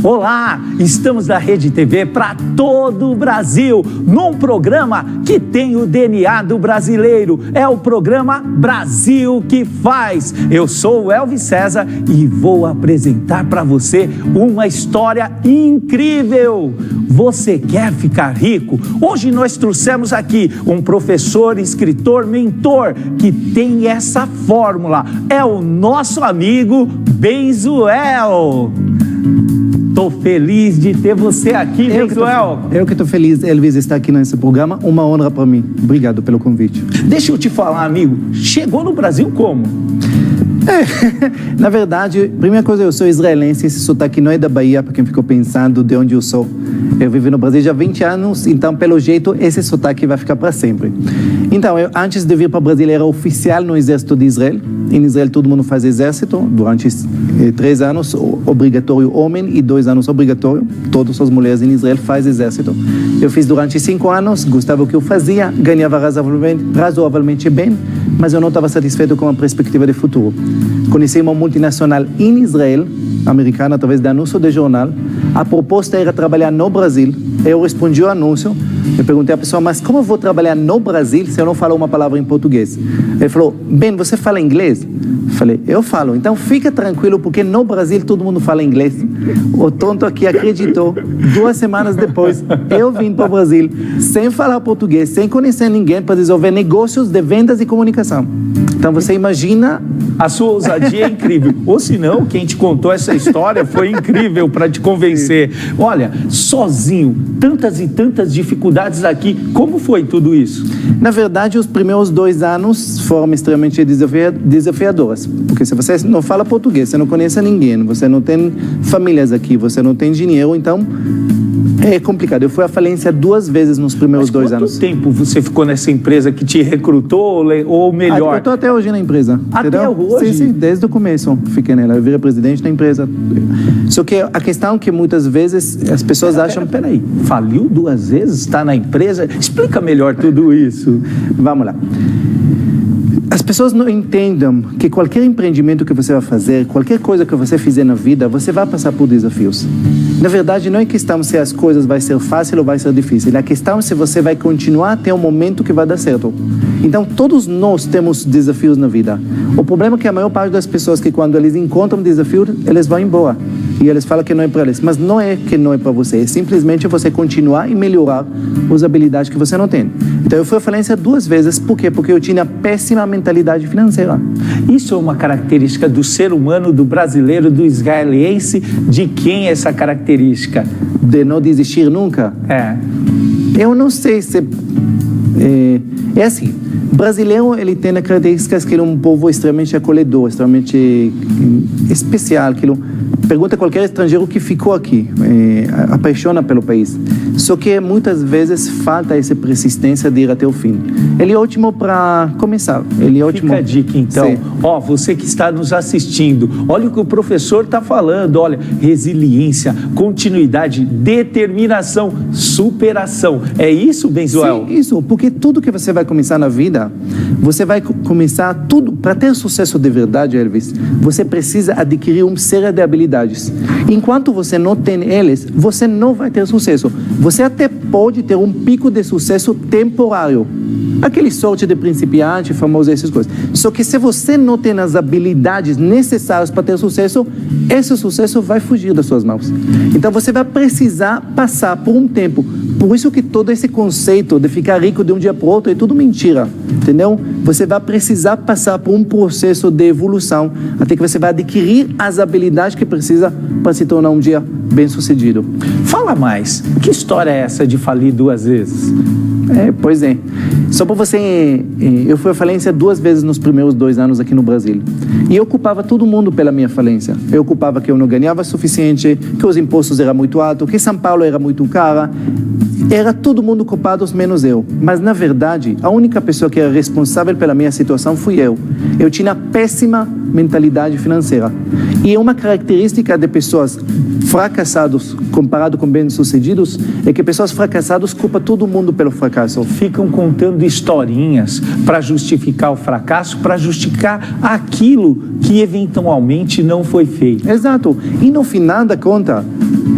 Olá, estamos na Rede TV para todo o Brasil, num programa que tem o DNA do brasileiro, é o programa Brasil que Faz. Eu sou o Elvis César e vou apresentar para você uma história incrível. Você quer ficar rico? Hoje nós trouxemos aqui um professor, escritor, mentor que tem essa fórmula. É o nosso amigo Benzuel. Estou feliz de ter você aqui, Benzuel. Eu que estou feliz, Elvis, estar aqui nesse programa. Uma honra para mim. Obrigado pelo convite. Deixa eu te falar, amigo. Chegou no Brasil como? Na verdade, primeira coisa, eu sou israelense. Esse sotaque não é da Bahia, para quem ficou pensando de onde eu sou. Eu vivo no Brasil já há 20 anos, então, pelo jeito, esse sotaque vai ficar para sempre. Então, antes de vir para o Brasil, era oficial no exército de Israel. Em Israel, todo mundo faz exército. Durante 3 anos, obrigatório homem, e 2 anos obrigatório. Todas as mulheres em Israel fazem exército. Eu fiz durante 5 anos, gostava do que eu fazia, ganhava razoavelmente bem, mas eu não estava satisfeito com a perspectiva de futuro. Conheci uma multinacional em Israel, americana, através de anúncio de jornal. A proposta era trabalhar no Brasil. Eu respondi o anúncio. Eu perguntei à pessoa, mas como eu vou trabalhar no Brasil se eu não falo uma palavra em português? Ele falou, bem, você fala inglês? Eu falei, eu falo. Então fica tranquilo, porque no Brasil todo mundo fala inglês. O tonto aqui acreditou. 2 semanas depois, eu vim para o Brasil sem falar português, sem conhecer ninguém, para desenvolver negócios de vendas e comunicação. Então você imagina... A sua ousadia é incrível. Ou se não, quem te contou essa história foi incrível para te convencer. Olha, sozinho, tantas e tantas dificuldades aqui. Como foi tudo isso? Na verdade, os primeiros 2 anos foram extremamente desafiadores. Porque se você não fala português, você não conhece ninguém, você não tem famílias aqui, você não tem dinheiro, então... é complicado. Eu fui à falência 2 vezes nos primeiros 2 anos. Quanto tempo você ficou nessa empresa que te recrutou, ou melhor? Eu estou até hoje na empresa. Até hoje? Sim, desde o começo fiquei nela. Eu virei presidente da empresa. Só que a questão é que muitas vezes as pessoas acham... Peraí, faliu 2 vezes? Está na empresa? Explica melhor tudo isso. Vamos lá. As pessoas não entendem que qualquer empreendimento que você vai fazer, qualquer coisa que você fizer na vida, você vai passar por desafios. Na verdade, não é questão se as coisas vai ser fácil ou vai ser difícil. A questão é se você vai continuar até o momento que vai dar certo. Então, todos nós temos desafios na vida. O problema é que a maior parte das pessoas, que quando eles encontram um desafio, eles vão embora. E eles falam que não é para eles. Mas não é que não é para você. É simplesmente você continuar e melhorar as habilidades que você não tem. Então, eu fui à falência 2 vezes. Por quê? Porque eu tinha péssima mentalidade financeira. Isso é uma característica do ser humano, do brasileiro, do israelense. De quem é essa característica? De não desistir nunca? Eu não sei se... É assim, o brasileiro, ele tem a característica que ele é um povo extremamente acolhedor, extremamente especial, que ele pergunta a qualquer estrangeiro que ficou aqui, apaixona pelo país. Só que muitas vezes falta essa persistência de ir até o fim. Ele é ótimo para começar. Ele é ótimo. Fica a dica, então. Ó, você que está nos assistindo, olha o que o professor está falando. Olha, resiliência, continuidade, determinação, superação. É isso, Benzuel? Sim, isso. Porque tudo que você vai começar na vida, você vai começar tudo. Para ter sucesso de verdade, Elvis, você precisa adquirir uma série de habilidades. Enquanto você não tem eles, você não vai ter sucesso. Você até pode ter um pico de sucesso temporário. Aquele sorte de principiante, famoso, essas coisas. Só que se você não tem as habilidades necessárias para ter sucesso, esse sucesso vai fugir das suas mãos. Então você vai precisar passar por um tempo. Por isso que todo esse conceito de ficar rico de um dia para o outro é tudo mentira, entendeu? Você vai precisar passar por um processo de evolução até que você vai adquirir as habilidades que precisa para se tornar um dia bem-sucedido. Fala mais. Que história é essa de falir 2 vezes? Pois é. Só para você... eu fui à falência 2 vezes nos primeiros 2 anos aqui no Brasil. E eu culpava todo mundo pela minha falência. Eu culpava que eu não ganhava o suficiente, que os impostos eram muito altos, que São Paulo era muito cara. era todo mundo culpado, menos eu. Mas, na verdade, a única pessoa que era responsável pela minha situação fui eu. Eu tinha péssima mentalidade financeira. E uma característica de pessoas fracassadas comparado com bem-sucedidos é que pessoas fracassadas culpam todo mundo pelo fracasso. Ficam contando historinhas para justificar o fracasso, para justificar aquilo que eventualmente não foi feito. Exato. E no final da conta,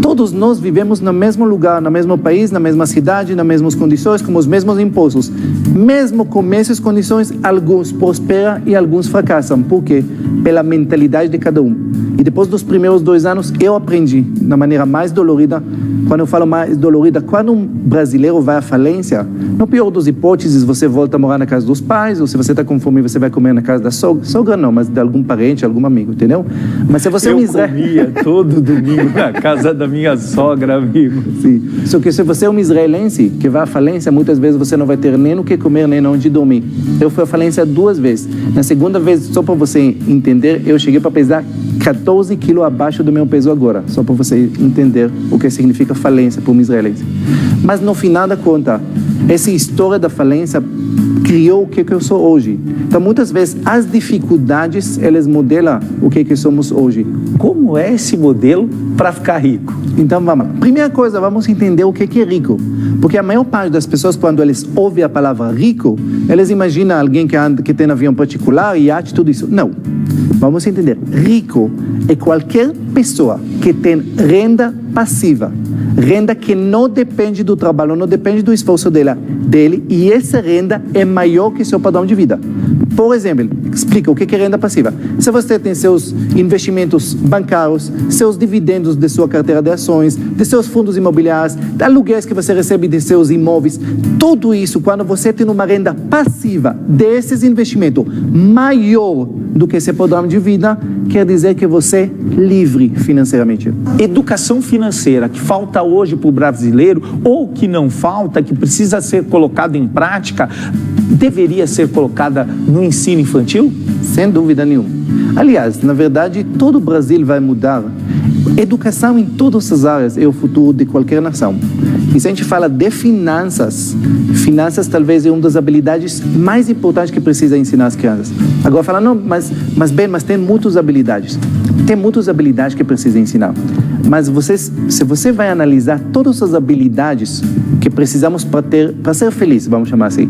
todos nós vivemos no mesmo lugar, no mesmo país, na mesma cidade, nas mesmas condições, com os mesmos impostos. Mesmo com essas condições, alguns prosperam e alguns fracassam. Por quê? Pela mentalidade de cada um. E depois dos primeiros 2 anos, eu aprendi, na maneira mais dolorida, quando eu falo mais dolorida, quando um brasileiro vai à falência, no pior das hipóteses, você volta a morar na casa dos pais, ou se você está com fome, você vai comer na casa da sogra não, mas de algum parente, algum amigo, entendeu? Mas se você comia todo domingo na casa da minha sogra, amigo. Sim. Só que se você é um israelense que vai à falência, muitas vezes você não vai ter nem o que comer, nem onde dormir. Eu fui à falência 2 vezes. Na segunda vez, só para você entender, eu cheguei para pesar 14 quilos abaixo do meu peso agora, só para você entender o que significa falência para um israelense. Mas no final da conta, essa história da falência criou o que eu sou hoje. Então, muitas vezes, as dificuldades, elas modelam o que somos hoje. Como é esse modelo para ficar rico? Então, vamos lá. Primeira coisa, vamos entender o que é rico. Porque a maior parte das pessoas, quando eles ouvem a palavra rico, eles imaginam alguém que tem avião particular, iate, tudo isso. Não. Vamos entender. Rico é qualquer pessoa que tem renda passiva. Renda que não depende do trabalho, não depende do esforço dele, e essa renda é maior que seu padrão de vida. Por exemplo, explica o que é renda passiva. Se você tem seus investimentos bancários, seus dividendos de sua carteira de ações, de seus fundos imobiliários, de aluguéis que você recebe de seus imóveis, tudo isso, quando você tem uma renda passiva desses investimentos maior do que seu padrão de vida, quer dizer que você é livre financeiramente. Educação financeira que falta hoje para o brasileiro, ou que não falta, que precisa ser colocada em prática, deveria ser colocada no ensino infantil? Sem dúvida nenhuma. Aliás, na verdade, todo o Brasil vai mudar. Educação em todas as áreas é o futuro de qualquer nação. E se a gente fala de finanças, finanças talvez é uma das habilidades mais importantes que precisa ensinar as crianças. Agora fala, não, mas tem muitas habilidades. Tem muitas habilidades que precisa ensinar. Mas se você vai analisar todas as habilidades que precisamos para ser feliz, vamos chamar assim,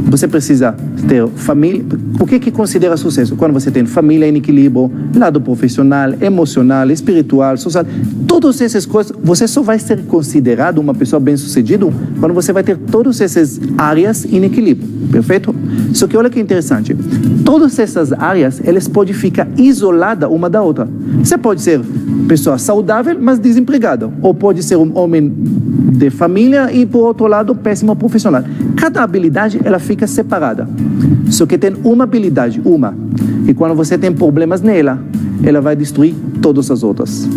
você precisa ter família. O que considera sucesso? Quando você tem família em equilíbrio, lado profissional, emocional, espiritual, social, todas essas coisas, você só vai ser considerado uma pessoa bem-sucedida quando você vai ter todas essas áreas em equilíbrio, perfeito? Só que olha que interessante, todas essas áreas, elas podem ficar isoladas uma da outra. Você pode ser pessoa saudável, mas desempregada, ou pode ser um homem de família e, por outro lado, péssimo profissional. Cada habilidade, ela fica separada. Só que tem uma habilidade, e quando você tem problemas nela, ela vai destruir todas as outras.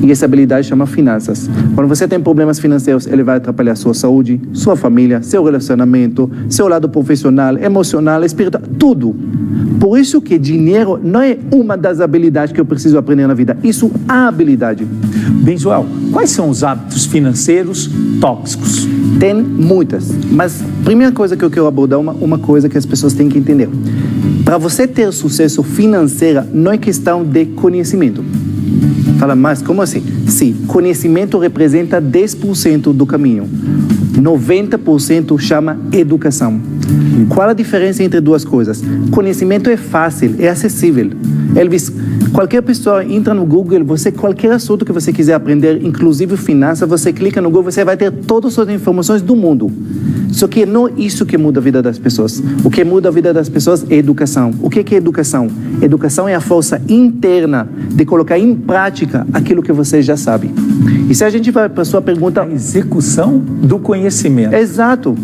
E essa habilidade chama finanças. Quando você tem problemas financeiros, ele vai atrapalhar sua saúde, sua família, seu relacionamento, seu lado profissional, emocional, espiritual, tudo. Por isso que dinheiro não é uma das habilidades que eu preciso aprender na vida. Isso é a habilidade. Bem, Joel, quais são os hábitos financeiros tóxicos? Tem muitas, mas a primeira coisa que eu quero abordar é uma coisa que as pessoas têm que entender. Para você ter sucesso financeiro, não é questão de conhecimento. Fala, mas como assim? Sim, conhecimento representa 10% do caminho. 90% chama educação. Qual a diferença entre duas coisas? Conhecimento é fácil, é acessível. Elvis, qualquer pessoa entra no Google, qualquer assunto que você quiser aprender, inclusive finanças, você clica no Google, você vai ter todas as informações do mundo. Só que não é isso que muda a vida das pessoas. O que muda a vida das pessoas é educação. O que é educação? Educação é a força interna de colocar em prática aquilo que você já sabe. E se a gente vai para a sua pergunta... A execução do conhecimento. Exato.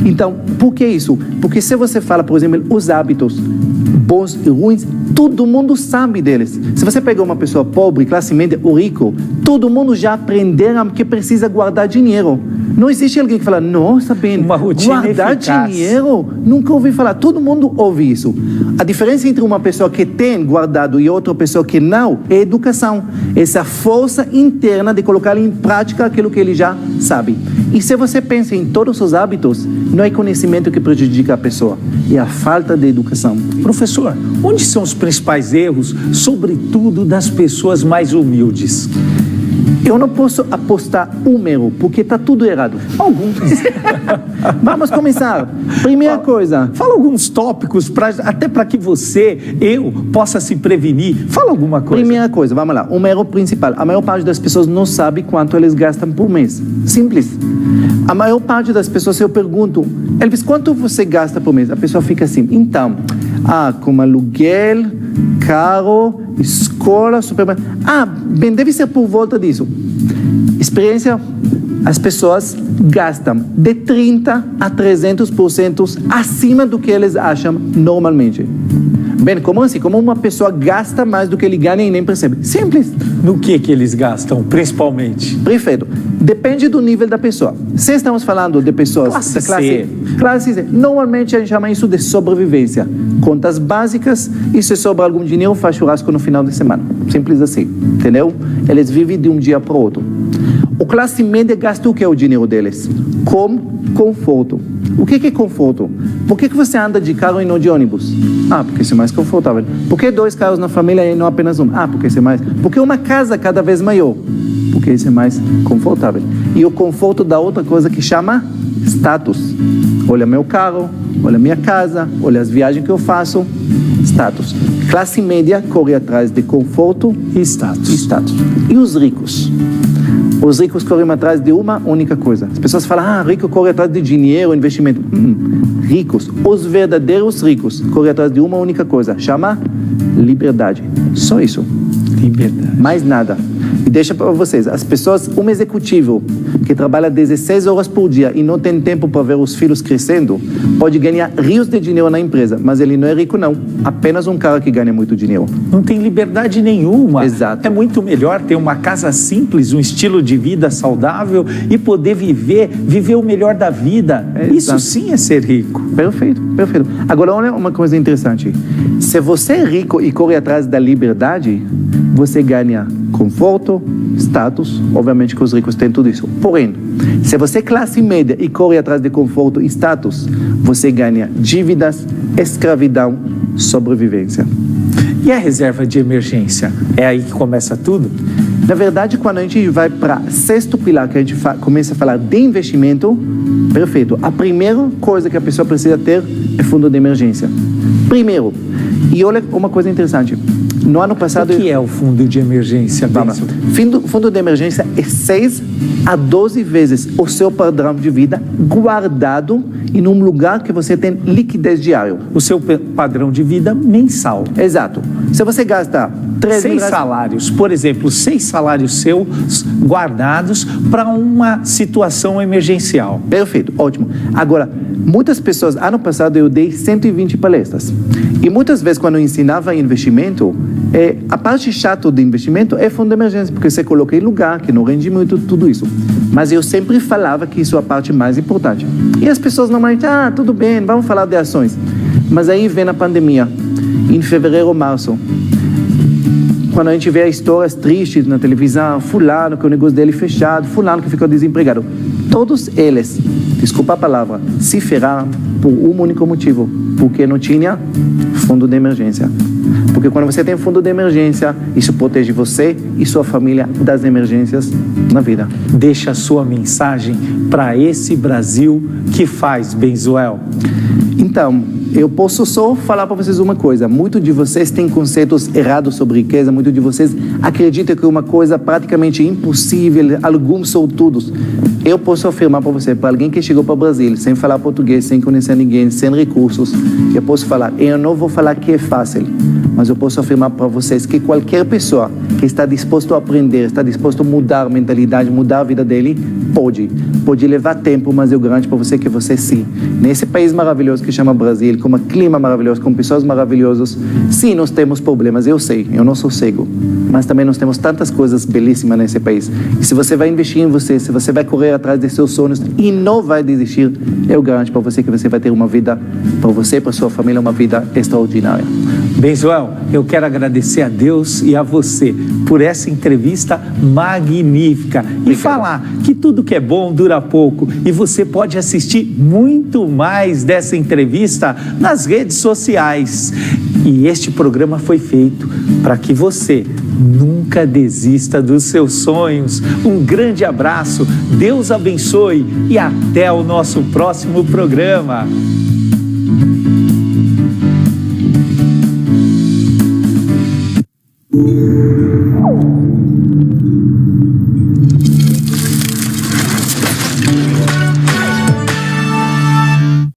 Então, por que isso? Porque se você fala, por exemplo, os hábitos bons e ruins, todo mundo sabe deles. Se você pegar uma pessoa pobre, classe média ou rico, todo mundo já aprendeu que precisa guardar dinheiro. Não existe alguém que fala, nossa, bem, guardar dinheiro? Nunca ouvi falar. Todo mundo ouve isso. A diferença entre uma pessoa que tem guardado e outra pessoa que não é educação. Essa força interna de colocar em prática aquilo que ele já sabe. E se você pensa em todos os hábitos, não é conhecimento que prejudica a pessoa, é a falta de educação. Professor, onde são os principais erros, sobretudo das pessoas mais humildes? Eu não posso apostar um erro, porque está tudo errado. Alguns. Vamos começar. Primeira coisa. Fala alguns tópicos, até para que eu possa se prevenir. Fala alguma coisa. Primeira coisa, vamos lá. Um erro principal. A maior parte das pessoas não sabe quanto eles gastam por mês. Simples. A maior parte das pessoas, se eu pergunto, Elvis, quanto você gasta por mês? A pessoa fica assim, então, como aluguel, carro, escola, supermercado. Bem, deve ser por volta disso. Experiência, as pessoas gastam de 30% a 300% acima do que eles acham normalmente. Bem, como assim? Como uma pessoa gasta mais do que ele ganha e nem percebe? Simples. No que eles gastam, principalmente? Perfeito. Depende do nível da pessoa. Se estamos falando de pessoas Classe da C. Classe C, normalmente a gente chama isso de sobrevivência. Contas básicas e se sobra algum dinheiro, faz churrasco no final de semana. Simples assim, entendeu? Eles vivem de um dia para o outro. O classe média gasta o que é o dinheiro deles? Com conforto. O que é conforto? Por que você anda de carro e não de ônibus? Porque isso é mais confortável. Por que 2 carros na família e não apenas um? Porque isso é mais. Por que uma casa cada vez maior? Porque isso é mais confortável. E o conforto dá outra coisa que chama status. Olha meu carro, olha minha casa, olha as viagens que eu faço. Status. Classe média corre atrás de conforto e status. E os ricos? Os ricos correm atrás de uma única coisa. As pessoas falam, rico corre atrás de dinheiro, investimento. Ricos, os verdadeiros ricos, correm atrás de uma única coisa. Chama liberdade. Só isso. Liberdade. Mais nada. E deixa para vocês, as pessoas, um executivo que trabalha 16 horas por dia e não tem tempo para ver os filhos crescendo, pode ganhar rios de dinheiro na empresa, mas ele não é rico não. Apenas um cara que ganha muito dinheiro. Não tem liberdade nenhuma. Exato. É muito melhor ter uma casa simples, um estilo de vida saudável e poder viver o melhor da vida. Isso sim é ser rico. Perfeito. Agora, olha uma coisa interessante. Se você é rico e corre atrás da liberdade, você ganha conforto, status, obviamente que os ricos têm tudo isso. Porém, se você é classe média e corre atrás de conforto e status, você ganha dívidas, escravidão, sobrevivência. E a reserva de emergência? É aí que começa tudo? Na verdade, quando a gente vai para sexto pilar, que a gente começa a falar de investimento, perfeito. A primeira coisa que a pessoa precisa ter é fundo de emergência. Primeiro, e olha uma coisa interessante. No ano passado... O que é o fundo de emergência? Fundo de emergência é 6 a 12 vezes o seu padrão de vida guardado em um lugar que você tem liquidez diária. O seu padrão de vida mensal. Exato. Se você gasta 6 salários, por exemplo, 6 salários seus guardados para uma situação emergencial. Perfeito, ótimo. Agora, muitas pessoas, ano passado eu dei 120 palestras. E muitas vezes quando eu ensinava investimento, a parte chata do investimento é fundo de emergência, porque você coloca em lugar, que não rende muito, tudo isso. Mas eu sempre falava que isso é a parte mais importante. E as pessoas normalmente, tudo bem, vamos falar de ações. Mas aí vem a pandemia, em fevereiro ou março. Quando a gente vê histórias tristes na televisão, fulano que o negócio dele fechado, fulano que ficou desempregado. Todos eles, desculpa a palavra, se ferraram por um único motivo, porque não tinha fundo de emergência. Porque quando você tem fundo de emergência, isso protege você e sua família das emergências na vida. Deixa a sua mensagem para esse Brasil que faz, Benzuel. Então, eu posso só falar para vocês uma coisa. Muitos de vocês têm conceitos errados sobre riqueza. Muitos de vocês acreditam que é uma coisa praticamente impossível. Alguns sortudos. Eu posso afirmar para você, para alguém que chegou para o Brasil sem falar português, sem conhecer ninguém, sem recursos, eu posso falar, eu não vou falar que é fácil, mas eu posso afirmar para vocês que qualquer pessoa que está disposto a aprender, está disposto a mudar a mentalidade, mudar a vida dele, pode levar tempo, mas eu garanto para você que você sim. Nesse país maravilhoso que chama Brasil, com um clima maravilhoso, com pessoas maravilhosas, sim, nós temos problemas, eu sei, eu não sou cego, mas também nós temos tantas coisas belíssimas nesse país. E se você vai investir em você, se você vai correr atrás de seus sonhos e não vai desistir, eu garanto para você que você vai ter uma vida, para você e para sua família, uma vida extraordinária. Bem, João, eu quero agradecer a Deus e a você por essa entrevista magnífica e falar que tudo que é bom dura pouco e você pode assistir muito mais dessa entrevista nas redes sociais. E este programa foi feito para que você nunca desista dos seus sonhos. Um grande abraço, Deus abençoe e até o nosso próximo programa.